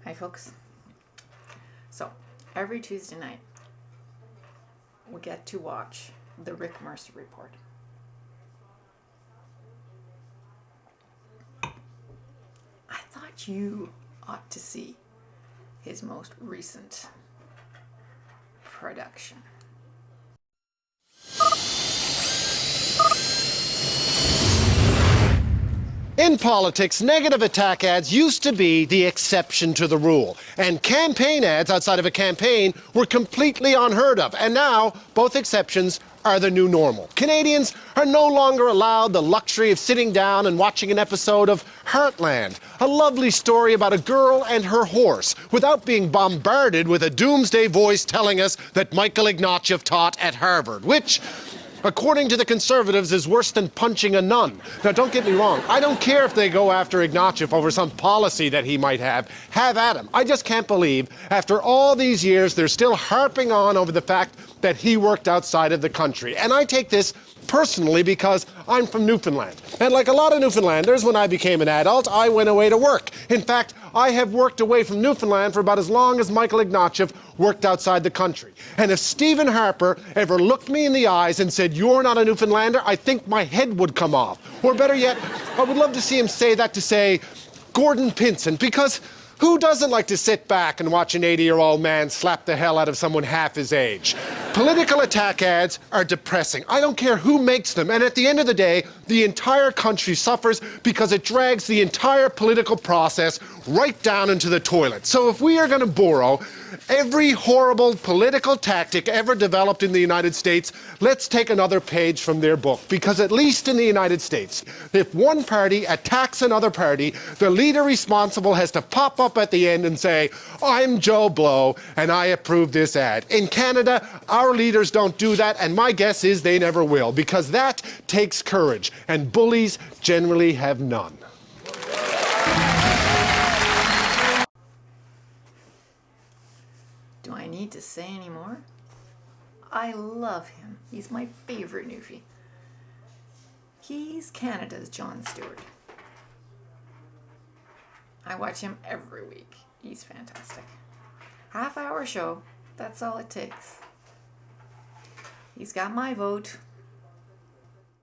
Hi folks. So every Tuesday night we get to watch the Rick Mercer report. I thought you ought to see his most recent production. In politics, negative attack ads used to be the exception to the rule. And campaign ads outside of a campaign were completely unheard of. And now, both exceptions are the new normal. Canadians are no longer allowed the luxury of sitting down and watching an episode of Heartland, a lovely story about a girl and her horse, without being bombarded with a doomsday voice telling us that Michael Ignatieff taught at Harvard, which, according to the Conservatives, is worse than punching a nun. Now, don't get me wrong. I don't care if they go after Ignatieff over some policy that he might have. Have at him. I just can't believe, after all these years, they're still harping on over the fact that he worked outside of the country. And I take this personally because I'm from Newfoundland. And like a lot of Newfoundlanders, when I became an adult, I went away to work. In fact, I have worked away from Newfoundland for about as long as Michael Ignatieff worked outside the country. And if Stephen Harper ever looked me in the eyes and said, "You're not a Newfoundlander," I think my head would come off. Or better yet, I would love to see him say that to, say, Gordon Pinson, because who doesn't like to sit back and watch an 80-year-old man slap the hell out of someone half his age? Political attack ads are depressing. I don't care who makes them. And at the end of the day, the entire country suffers because it drags the entire political process right down into the toilet. So if we are going to borrow every horrible political tactic ever developed in the United States, let's take another page from their book. Because at least in the United States, if one party attacks another party, the leader responsible has to pop up at the end and say, "I'm Joe Blow, and I approve this ad." In Canada, our leaders don't do that, and my guess is they never will, because that takes courage, and bullies generally have none. Do I need to say any more? I love him. He's my favorite newfie. He's Canada's Jon Stewart. I watch him every week. He's fantastic. Half-hour show, that's all it takes. He's got my vote.